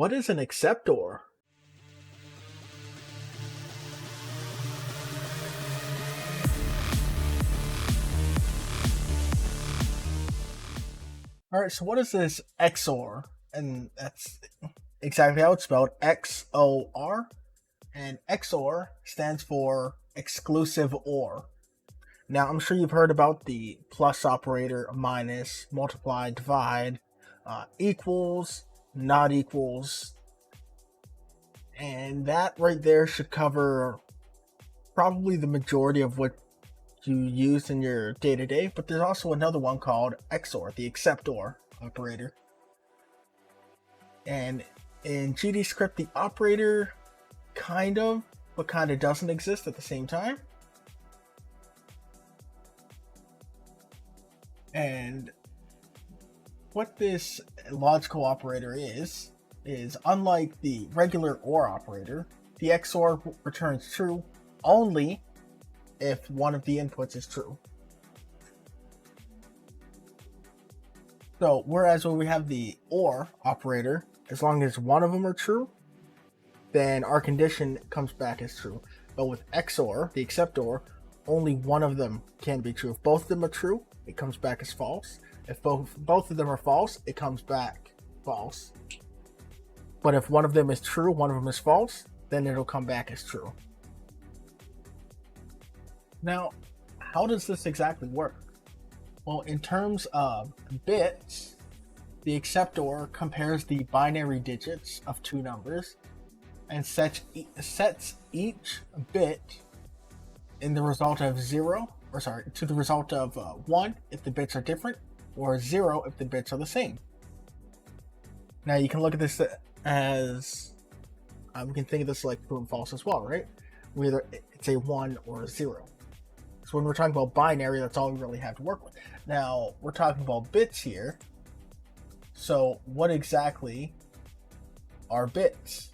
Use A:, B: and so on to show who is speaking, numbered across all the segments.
A: What is an acceptor? Alright, so what is this XOR? And that's exactly how it's spelled, XOR. And XOR stands for exclusive OR. Now, I'm sure you've heard about the plus operator, minus, multiply, divide, equals, not equals. And that right there should cover probably the majority of what you use in your day-to-day, but there's also another one called XOR, the except-OR operator. And in GDScript, the operator kind of, but kind of doesn't exist at the same time. And what this logical operator is unlike the regular OR operator, the XOR returns true only if one of the inputs is true. So whereas when we have the OR operator, as long as one of them are true, then our condition comes back as true. But with XOR, the except OR, only one of them can be true. If both of them are true, it comes back as false. If both of them are false, it comes back false. But if one of them is true, one of them is false, then it'll come back as true. Now, how does this exactly work? Well, in terms of bits, the except OR compares the binary digits of two numbers and sets each bit in the result of to the result of 1 if the bits are different, or 0 if the bits are the same. Now you can look at this as, we can think of this like true and false as well, right? Whether it's a 1 or a 0. So when we're talking about binary, that's all we really have to work with. Now we're talking about bits here. So what exactly are bits?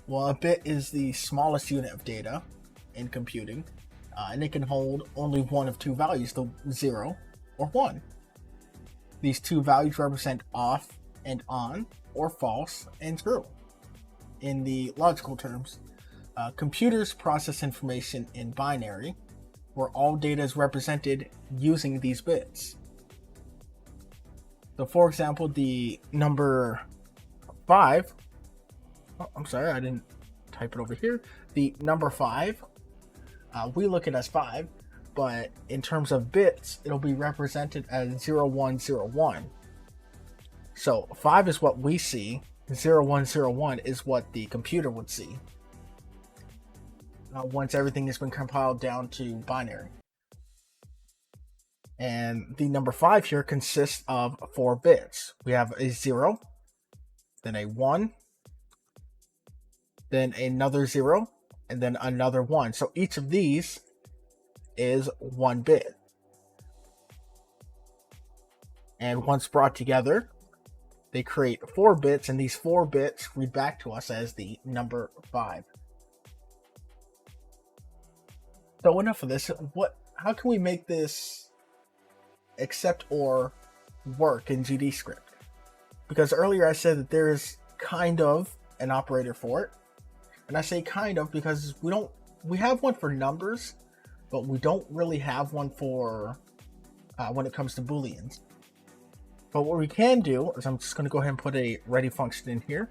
A: Well, a bit is the smallest unit of data in computing, and it can hold only one of two values, the 0 or 1. These two values represent off and on, or false and true. In the logical terms, computers process information in binary, where all data is represented using these bits. So for example, the number 5, I'm sorry, I didn't type it over here. The number 5, we look at it as 5, but in terms of bits, it'll be represented as 0101. So 5 is what we see, 0101 is what the computer would see once everything has been compiled down to binary. And the number 5 here consists of 4 bits. We have a 0, then a 1, then another 0, and then another 1. So each of these is 1 bit. And once brought together, they create 4 bits, and these 4 bits read back to us as the number 5. So enough of this. How can we make this except OR work in GDScript? Because earlier I said that there is kind of an operator for it. And I say kind of because we have one for numbers, but we don't really have one for when it comes to Booleans. But what we can do is, I'm just going to go ahead and put a ready function in here.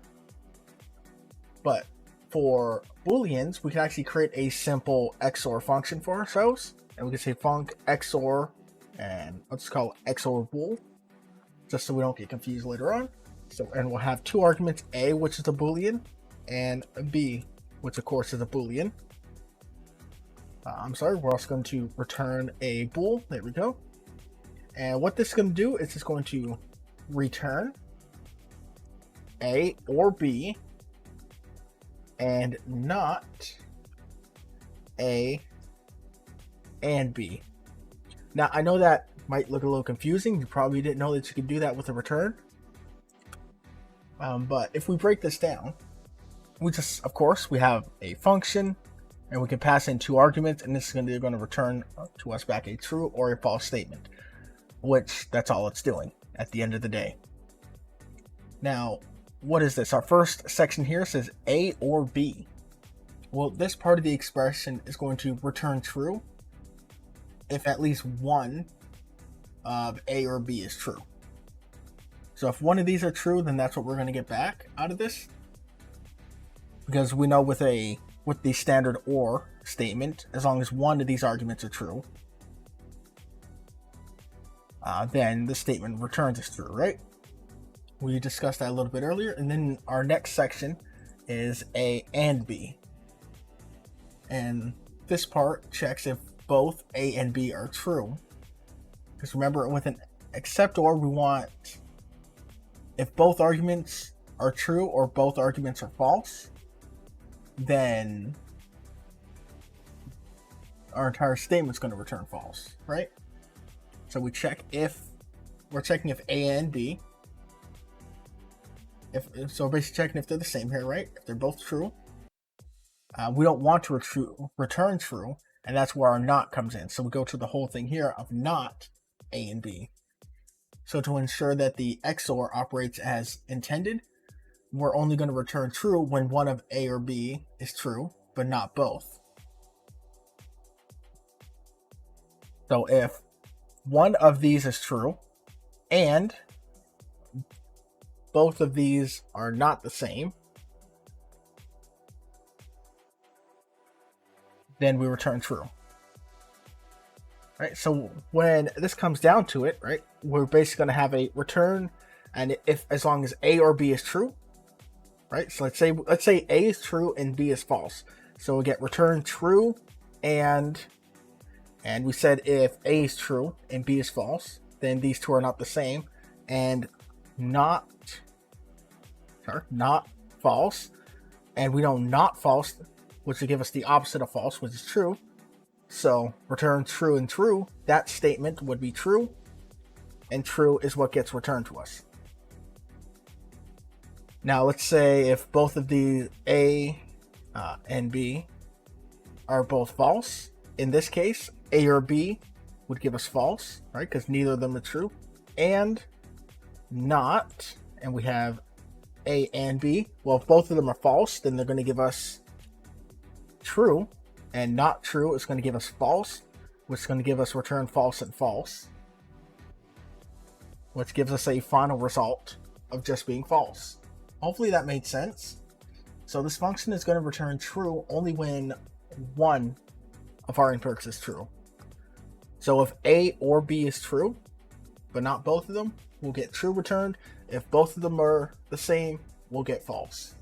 A: But for Booleans, we can actually create a simple XOR function for ourselves. And we can say func XOR, and let's call it XOR bool, just so we don't get confused later on. So, and we'll have 2 arguments, A, which is a Boolean, and B, which of course is a Boolean. We're also going to return a bool. There we go. And what this is going to do is it's going to return A or B and not A and B. Now, I know that might look a little confusing. You probably didn't know that you could do that with a return. But if we break this down, of course, we have a function, and we can pass in 2 arguments, and this is going to return to us back a true or a false statement, which that's all it's doing at the end of the day. Now, what is this? Our first section here says A or B. Well, this part of the expression is going to return true if at least one of A or B is true. So if one of these are true, then that's what we're going to get back out of this. Because we know with the standard OR statement, as long as one of these arguments are true, then the statement returns is true, right? We discussed that a little bit earlier. And then our next section is A and B. And this part checks if both A and B are true. Because remember, with an except or, we want if both arguments are true or both arguments are false, then our entire statement's going to return false, right? So we're checking if A and B, so basically checking if they're the same here, right? If they're both true. We don't want to return true, and that's where our not comes in. So we go to the whole thing here of not A and B. So to ensure that the XOR operates as intended, we're only going to return true when one of A or B is true, but not both. So if one of these is true and both of these are not the same, then we return true. Right? So when this comes down to it, right, we're basically going to have a return, and if as long as A or B is true, right? So let's say A is true and B is false. So we get return true, and we said if A is true and B is false, then these two are not the same, and not false, and we know not false, which would give us the opposite of false, which is true. So return true and true, that statement would be true, and true is what gets returned to us. Now let's say if both of the A and B are both false, in this case, A or B would give us false, right? Because neither of them are true. And not, and we have A and B. Well, if both of them are false, then they're going to give us true, and not true is going to give us false, which is going to give us return false and false, which gives us a final result of just being false. Hopefully that made sense. So this function is going to return true only when one of our inputs is true. So if A or B is true, but not both of them, we'll get true returned. If both of them are the same, we'll get false.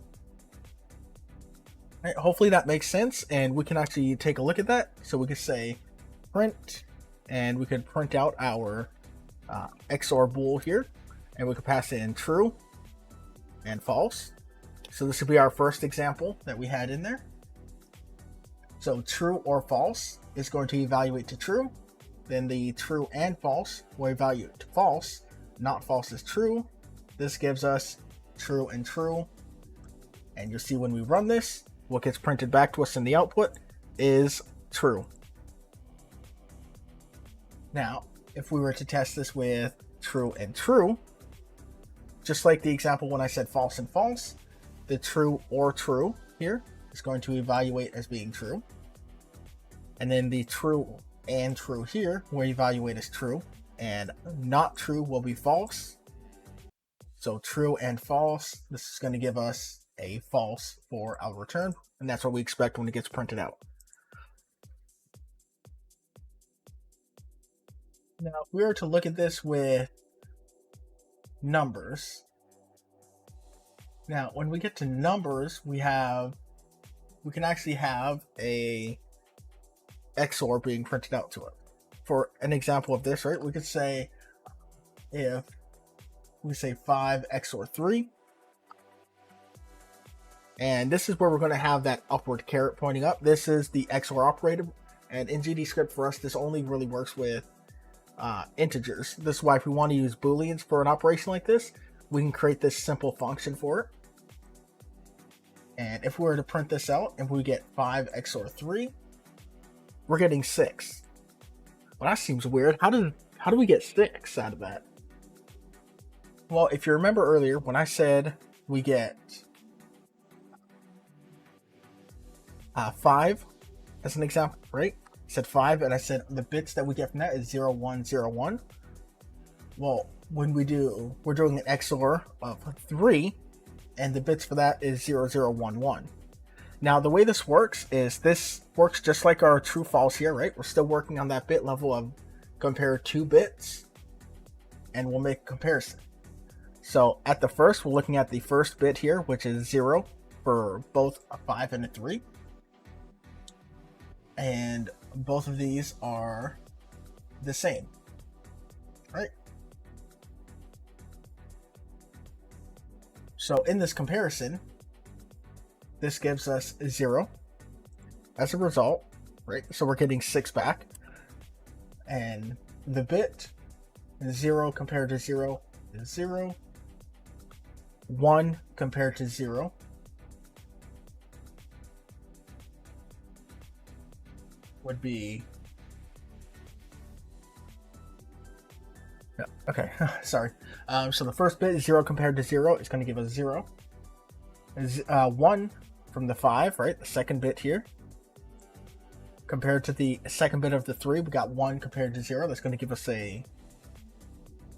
A: Right, hopefully that makes sense, and we can actually take a look at that. So we could say print, and we could print out our XOR bool here, and we could pass in true and false. So this would be our first example that we had in there. So true or false is going to evaluate to true. Then the true and false will evaluate to false. Not false is true. This gives us true and true. And you'll see when we run this, what gets printed back to us in the output is true. Now, if we were to test this with true and true, just like the example when I said false and false, the true or true here is going to evaluate as being true. And then the true and true here will evaluate as true, and not true will be false. So true and false, this is going to give us a false for our return, and that's what we expect when it gets printed out. Now, if we were to look at this with numbers, now when we get to numbers, we can actually have a XOR being printed out to it. For an example of this, right, we could say if we say 5 XOR 3, and this is where we're going to have that upward caret pointing up. This is the XOR operator, and in GDScript for us, this only really works with integers. This is why if we want to use booleans for an operation like this, we can create this simple function for it. And if we were to print this out and we get 5 XOR 3, we're getting 6. Well, that seems weird. How do we get 6 out of that? Well, if you remember earlier when I said we get 5 as an example, right? I said 5, and I said the bits that we get from that is 0, 1, 0, 1. Well, when we're doing an XOR of 3, and the bits for that is 0, 0, 1, 1. Now, the way this works just like our true false here, right? We're still working on that bit level of compare 2 bits, and we'll make a comparison. So at the first, we're looking at the first bit here, which is 0 for both a 5 and a 3. And both of these are the same, right? So in this comparison, this gives us 0 as a result, right? So we're getting 6 back. And the bit 0 compared to 0 is 0. 1 compared to 0 would be... Okay, sorry. So the first bit is 0 compared to 0. It's going to give us 0. 1 from the 5, right? The second bit here. Compared to the second bit of the 3, we got 1 compared to 0. That's going to give us a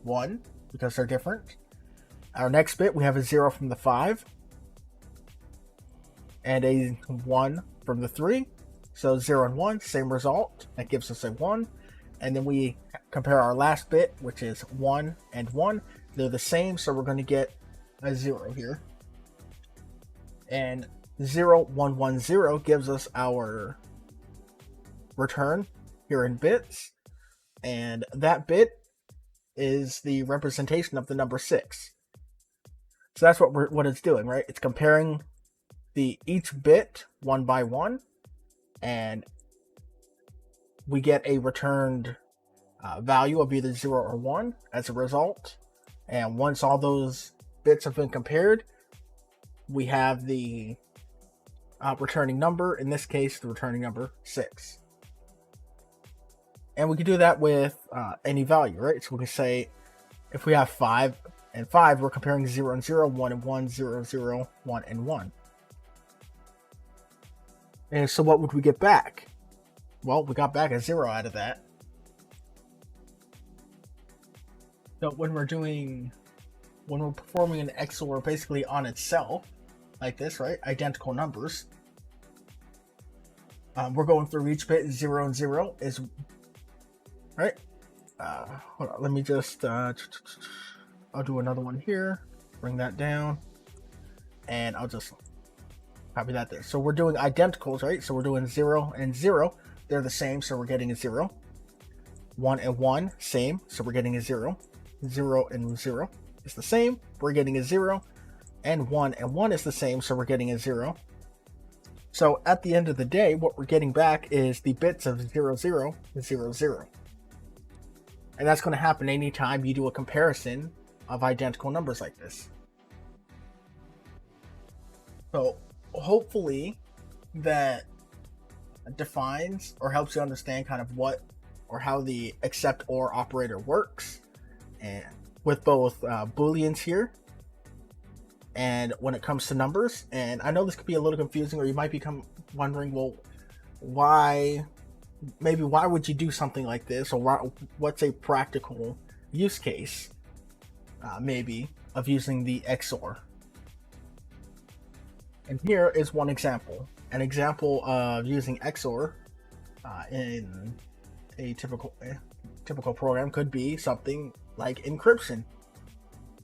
A: 1 because they're different. Our next bit, we have a 0 from the 5. And a 1 from the 3. So 0 and 1, same result. That gives us a 1. And then we compare our last bit, which is 1 and 1. They're the same, so we're going to get a 0 here. And 0, 1, 1, 0 gives us our return here in bits. And that bit is the representation of the number 6. So that's what it's doing, right? It's comparing each bit one by one, and we get a returned value of either 0 or 1 as a result. And once all those bits have been compared, we have the returning number, in this case the returning number 6. And we can do that with any value, right? So we can say if we have 5 and 5, we're comparing 0 and 0, 1 and 1, 0, 0, 1 and 1. And so what would we get back? Well, we got back a 0 out of that. So when we're performing an XOR basically on itself, like this, right? Identical numbers. We're going through each bit, 0 and 0 is, right? Hold on, let me just, I'll do another one here, bring that down, and I'll just copy that there. So we're doing identicals, right? So we're doing 0 and 0. They're the same, so we're getting a 0. 1 and 1, same, so we're getting a 0. 0 and 0 is the same, we're getting a 0. And 1 and 1 is the same, so we're getting a 0. So at the end of the day, what we're getting back is the bits of 0, 0, 0, 0. And that's going to happen anytime you do a comparison of identical numbers like this. So hopefully that defines or helps you understand kind of what or how the XOR operator works, and with both booleans here and when it comes to numbers. And I know this could be a little confusing, or you might become wondering, well, why would you do something like this, or what's a practical use case maybe of using the XOR. And here is one example. An example of using XOR in a typical program could be something like encryption.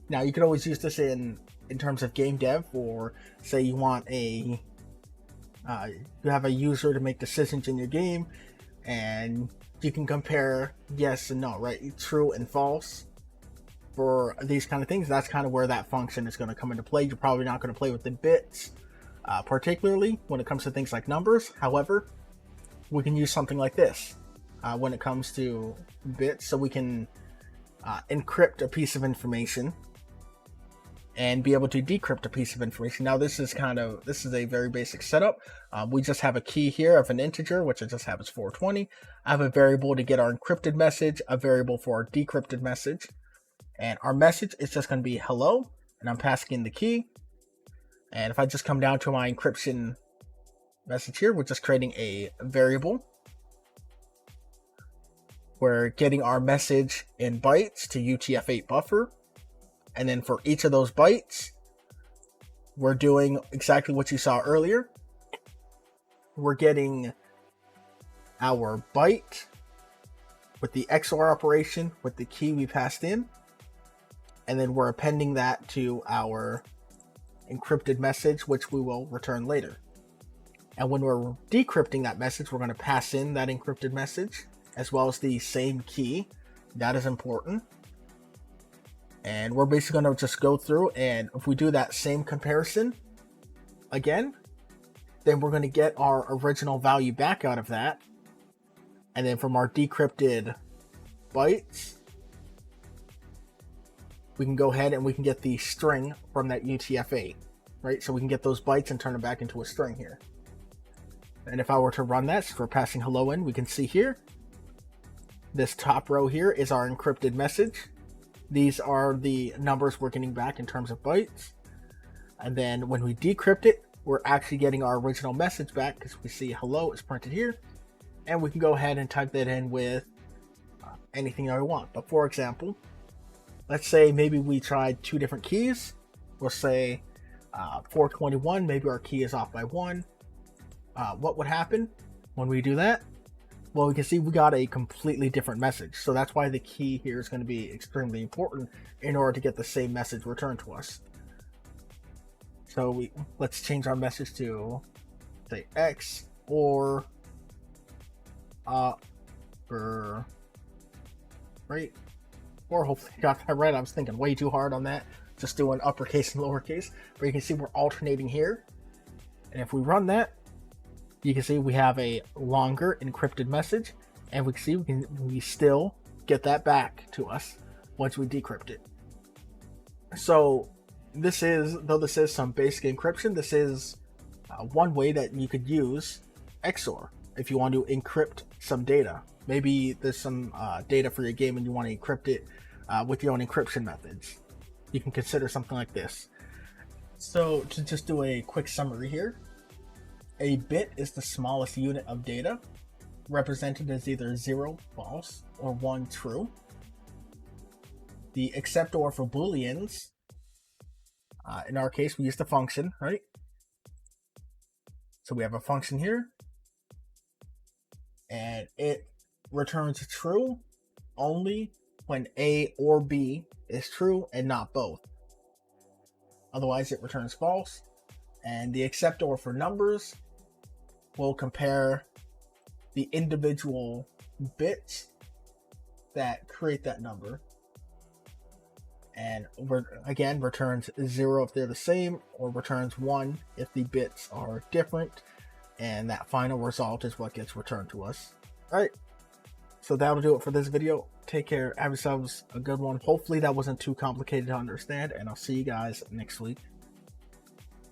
A: Now you could always use this in terms of game dev, or say you want you have a user to make decisions in your game, and you can compare yes and no, right? True and false for these kind of things. That's kind of where that function is going to come into play. You're probably not going to play with the bits, particularly when it comes to things like numbers. However, we can use something like this when it comes to bits, so we can encrypt a piece of information and be able to decrypt a piece of information. Now this is a very basic setup. We just have a key here of an integer, which I just have as 420. I have a variable to get our encrypted message, a variable for our decrypted message, and our message is just going to be hello, and I'm passing in the key. And if I just come down to my encryption message here, we're just creating a variable. We're getting our message in bytes to UTF-8 buffer. And then for each of those bytes, we're doing exactly what you saw earlier. We're getting our byte with the XOR operation with the key we passed in. And then we're appending that to our encrypted message, which we will return later. And when we're decrypting that message, we're going to pass in that encrypted message as well as the same key. That is important. And we're basically going to just go through, and if we do that same comparison again, then we're going to get our original value back out of that. And then from our decrypted bytes, we can go ahead and we can get the string from that UTF-8, right? So we can get those bytes and turn it back into a string here. And if I were to run that, so we're passing hello in, we can see here, this top row here is our encrypted message. These are the numbers we're getting back in terms of bytes. And then when we decrypt it, we're actually getting our original message back because we see hello is printed here. And we can go ahead and type that in with anything that we want. But for example, let's say maybe we tried two different keys. We'll say 421, maybe our key is off by 1. What would happen when we do that? Well, we can see we got a completely different message. So that's why the key here is going to be extremely important in order to get the same message returned to us. So let's change our message to say XOR right? Or hopefully I got that right. I was thinking way too hard on that. Just doing uppercase and lowercase. But you can see we're alternating here. And if we run that, you can see we have a longer encrypted message, and we can see we still get that back to us once we decrypt it. So though this is some basic encryption, this is one way that you could use XOR if you want to encrypt some data. Maybe there's some data for your game and you want to encrypt it with your own encryption methods. You can consider something like this. So to just do a quick summary here, a bit is the smallest unit of data, represented as either 0, false, or 1, true. The except or for booleans, in our case we use the function, right? So we have a function here, and it returns true only when A or B is true and not both. Otherwise it returns false. And the except or for numbers will compare the individual bits that create that number, and again returns 0 if they're the same, or returns 1 if the bits are different, and that final result is what gets returned to us. Alright, so that'll do it for this video. Take care, have yourselves a good one. Hopefully that wasn't too complicated to understand, and I'll see you guys next week.